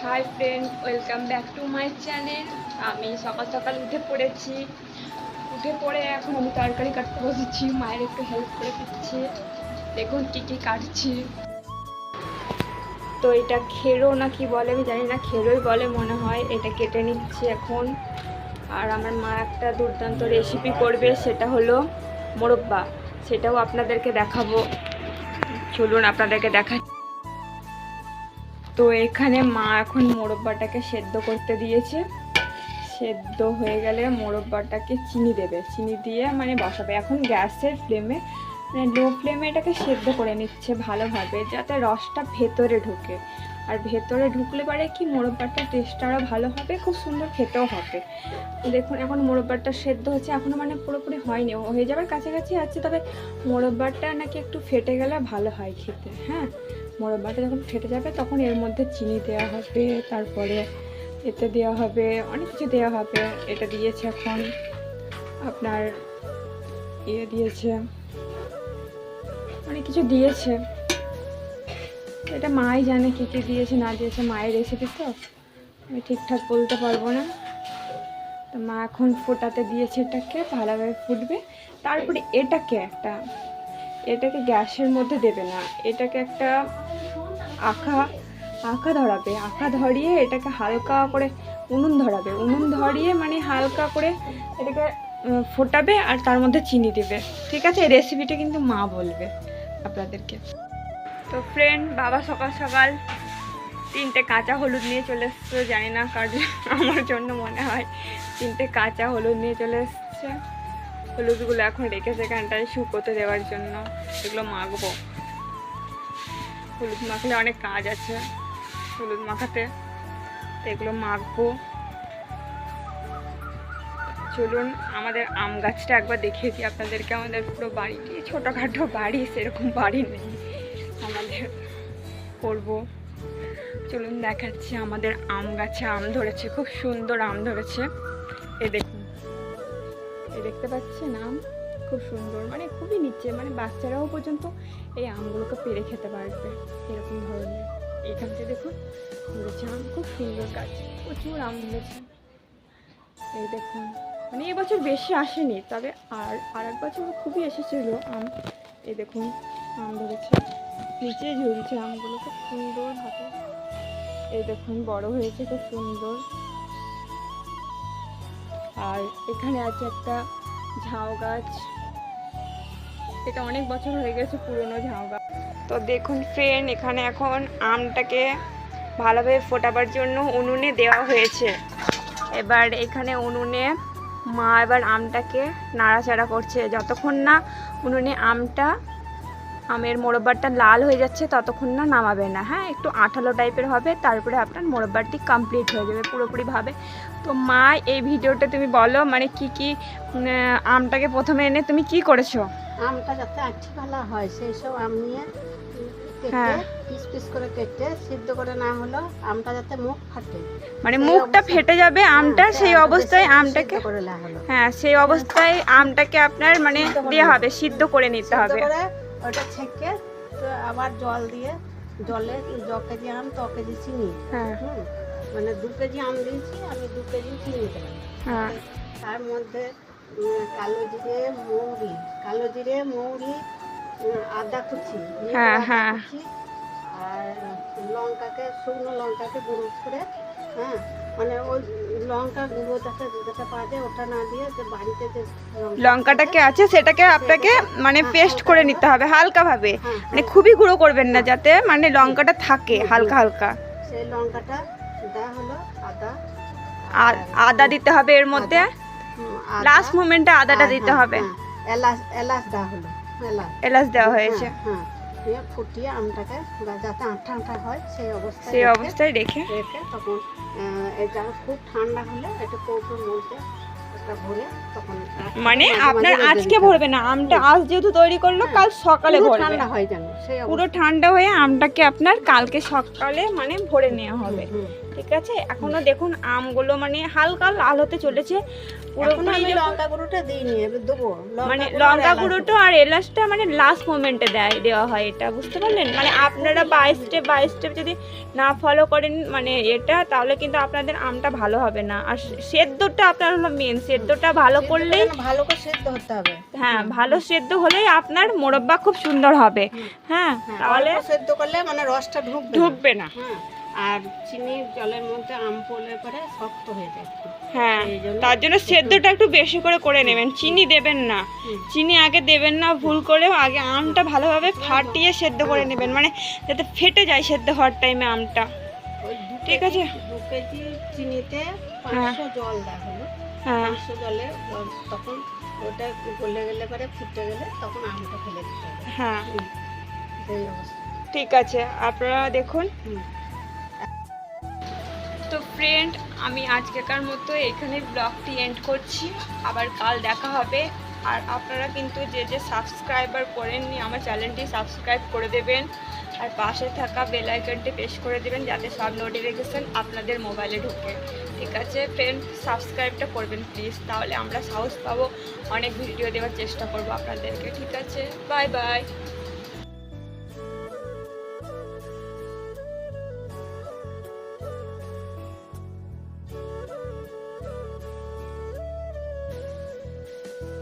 Hi friend, welcome back to my channel. আমি সকাল সকাল উঠে পড়েছি। উঠে পড়ে এখন আমি তরকারি কাটতে বসেছি। মায়ের একটু হেল্প করে দিচ্ছি। দেখুন কী কী কাটছি। তো এটা খেরো না কি বলে আমি জানি না, খেরোই বলে মনে হয়। এটা কেটে নিচ্ছি এখন। আর আমার মা একটা দুর্দান্ত রেসিপি করবে, সেটা হলো মোরব্বা। সেটাও আপনাদেরকে দেখাবো। চলুন আপনাদেরকে দেখাচ্ছি। তো এখানে মা এখন মোরব্বাটাকে সেদ্ধ করতে দিয়েছে। সেদ্ধ হয়ে গেলে মোরব্বাটাকে চিনি দেবে, চিনি দিয়ে মানে বসাবে। এখন গ্যাসের ফ্লেমে মানে লো ফ্লেমে এটাকে সেদ্ধ করে নিচ্ছে ভালোভাবে, যাতে রসটা ভেতরে ঢোকে। আর ভেতরে ঢুকলে পারে কি মোরব্বাটার টেস্টটা আরও ভালো হবে, খুব সুন্দর খেতেও হবে। দেখুন এখন মোরব্বাটা সেদ্ধ হচ্ছে, এখনও মানে পুরোপুরি হয়নি, হয়ে যাবার কাছাকাছি আছে। তবে মোরব্বাটা নাকি একটু ফেটে গেলে ভালো হয় খেতে। হ্যাঁ, মোরব্বাটা যখন ফেটে যাবে তখন এর মধ্যে চিনি দেওয়া হবে, তারপরে এতে দেওয়া হবে, অনেক কিছু দেওয়া হবে। এটা দিয়েছে এখন আপনার দিয়েছে, অনেক কিছু দিয়েছে। এটা মাই জানে কী কী দিয়েছে না দিয়েছে, মায়ের রেসিপি তো আমি ঠিকঠাক বলতে পারবো না। তো মা এখন ফোটাতে দিয়েছে, এটাকে ভালোভাবে ফুটবে। তারপরে এটাকে গ্যাসের মধ্যে দেবে না, এটাকে একটা আঁকা ধরাবে। আঁকা ধরিয়ে এটাকে হালকা করে উনুন ধরিয়ে মানে হালকা করে এটাকে ফোটাবে, আর তার মধ্যে চিনি দেবে। ঠিক আছে, এই রেসিপিটা কিন্তু মা বলবে আপনাদেরকে। তো ফ্রেন্ড, বাবা সকাল সকাল 3টে কাঁচা হলুদ নিয়ে চলে এসছে। জানি না কার, আমার জন্য মনে হয় 3টে কাঁচা হলুদ নিয়ে চলে এসছে। হলুদগুলো এখন রেখেছে এখানটায় শুকোতে দেওয়ার জন্য। এগুলো মাখবো। হলুদ মাখলে অনেক কাজ আছে হলুদ মাখাতে, তো এগুলো মাখবো। চলুন আমাদের আম গাছটা একবার দেখিয়ে দিই আপনাদেরকে। আমাদের পুরো বাড়িটি ছোটোখাটো বাড়ি, সেরকম বাড়ি নেই আমাদের, করবো। চলুন দেখাচ্ছি। আমাদের আম গাছে আম ধরেছে, খুব সুন্দর আম ধরেছে। এই দেখুন, এই দেখতে পাচ্ছেন আম খুব সুন্দর, মানে খুবই নিচে, মানে বাচ্চারাও পর্যন্ত এই আমগুলোকে পেড়ে খেতে পারবে, এরকম ধরনের। এখান থেকে দেখুন ধরেছে আম, খুব সুন্দর গাছ, প্রচুর আম ধরেছে। এই দেখুন, মানে এবছর বেশি আসেনি, তবে আর এক বছর খুবই এসেছিল আম। এই দেখুন আম ধরেছে, নিচে ঝুলছে আমগুলো, খুব সুন্দর হাতে। এই দেখুন বড় হয়েছে, খুব সুন্দর। আর এখানে আছে একটা ঝাউ গাছ, এটা অনেক বছর হয়ে গেছে, পুরনো ঝাউ গাছ। তো দেখুন ফ্রেন্ড, এখানে এখন আমটাকে ভালোভাবে ফোটাবার জন্য উনুনে দেওয়া হয়েছে। এবার এখানে উনুনে মা এবার আমটাকে নাড়াচাড়া করছে, যতক্ষণ না উনুনে আমের মোরব্বাটা লাল হয়ে যাচ্ছে ততক্ষণ না নামাবে না। হ্যাঁ, একটু আঠালো টাইপের হবে, তারপরে আপনার মোরব্বাটি কমপ্লিট হয়ে যাবে পুরোপুরিভাবে। তো মা, এই ভিডিওটা তুমি বলো, মানে কি আমটাকে প্রথমে এনে তুমি কি করেছো? আমটা যাতে আঠি ভালো হয় সেই সব আম নিয়ে হ্যাঁ, পিস পিস করে কেটে সিদ্ধ করে না হলো আমটা যাতে মুখ ফাটে, মানে মুখটা ফেটে যাবে আমটা, সেই অবস্থায় আমটাকে, হ্যাঁ সেই অবস্থায় আমটাকে আপনার মানে দেওয়া হবে, সিদ্ধ করে নিতে হবে। ওটা ছেঁকে তো আবার জল দিয়ে, জলে 1 কেজি আম 1 কেজি চিনি, হ্যাঁ মানে 2 কেজি আম দিয়েছি আমি, 2 কেজি চিনি দিলাম। হ্যাঁ, তার মধ্যে কালো জিরে মৌরি, আদা কুচি, হ্যাঁ হ্যাঁ, আর শুকনো লঙ্কাকে গুঁড়ো করে, হ্যাঁ মানে ওই লঙ্কা গুঁড়ো যাতে পাওয়া যায়, ওটা না দিয়ে যে বাড়িতে যে লঙ্কাটাকে আছে সেটাকে আপনাকে মানে পেস্ট করে নিতে হবে হালকা ভাবে, মানে খুবই গুঁড়ো করবেন না, যাতে মানে লঙ্কাটা থাকে হালকা হালকা। সেই লঙ্কাটা দেওয়া হলো, আর আদা দিতে হবে এর মধ্যে, লাস্ট মোমেন্টে আদাটা দিতে হবে। এলাচ দেওয়া হলো, এলাচ দেওয়া হয়েছে। হ্যাঁ, দিয়ে ফুটিয়ে আমটাকে যাতে আঠা আঠা হয় সেই অবস্থায় রেখে তখন এটা খুব ঠান্ডা হলে এটা কৌটোর মধ্যে ওটা ভরে তখন মানে মাঝে আপনার মাঝে রোদে আজকে দিতে হবে। ভরবে না আমটা, আজ যেহেতু তৈরি করলো হ্যাঁ, কাল সকালে পুরো ভরবে, ঠান্ডা হয় যেন সেই পুরো অবস্থা। ঠান্ডা হয়ে আমটাকে আপনার কালকে সকালে মানে ভরে নেওয়া হবে। হুম, ঠিক আছে, এখনো দেখুন আমগুলো মানে হালকা লাল হতে চলেছে এখন পুরোপুরি আমি যখন- লঙ্কা গুঁড়োটা দিইনি, এবার দেবো মানে গুঁড়ো আর লঙ্কা এলাচ গুঁড়োটা দেবো। আর এলাচটা মানে লাস্ট মোমেন্টে দেওয়া হয়, এটা বুঝতে পারলেন? মানে আপনারা বাই স্টেপ যদি না ফলো করেন মানে এটা, তাহলে কিন্তু আপনাদের আমটা ভালো হবে না। আর সেদ্ধটা আপনার হলো মেন, সেদ্ধটা ভালো সেদ্ধটা করলেই, যেন ভালো করে সেদ্ধ হতে হবে। হ্যাঁ ভালো সেদ্ধ হলেই আপনার মোরব্বা খুব সুন্দর হবে। হুম। হ্যাঁ, হ্যাঁ, তাহলে অল্প সেদ্ধ করলে মানে রসটা ঢুকবে না। ঢুকবে না। হ্যাঁ, আর চিনি জলের মধ্যে আম পড়লে পরে শক্ত হয়ে যায় একটু। হ্যাঁ, এই জন্য তার জন্য সেদ্ধটা একটু বেশি করে নেবেন, চিনি দেবেন না, হুম। চিনি আগে দেবেন না ভুল করেও, আগে আমটা ভালোভাবে ফাটিয়ে সেদ্ধ করে নেবেন, মানে যাতে ফেটে যায় সেদ্ধ হওয়ার টাইমে আমটা। ওই ঠিক আছে। 2 কেজি চিনিতে হ্যাঁ। 500 জল দেওয়া হলো। হ্যাঁ 500 জলে তখন ওটা গলে গেলে পরে ফুটে গেলে তখন আমটা ফেলে দিতে হবে। হ্যাঁ, হুম, এই অবস্থা। ঠিক আছে, আপনারা দেখুন। হুম। তো ফ্রেন্ড, আমি আজকেকার মতো এখানে ব্লগটি এন্ড করছি, আবার কাল দেখা হবে। আর আপনারা কিন্তু যে যে সাবস্ক্রাইবার করেননি আমার চ্যানেলটি সাবস্ক্রাইব করে দেবেন, আর পাশে থাকা বেল আইকনটি প্রেস করে দেবেন যাতে সব নোটিফিকেশন আপনাদের মোবাইলে ঢোকে। ঠিক আছে ফ্রেন্ড, সাবস্ক্রাইবটা করবেন প্লিজ, তাহলে আমরা সাহস পাবো অনেক ভিডিও দেওয়ার চেষ্টা করবো আপনাদেরকে। ঠিক আছে, বাই বাই।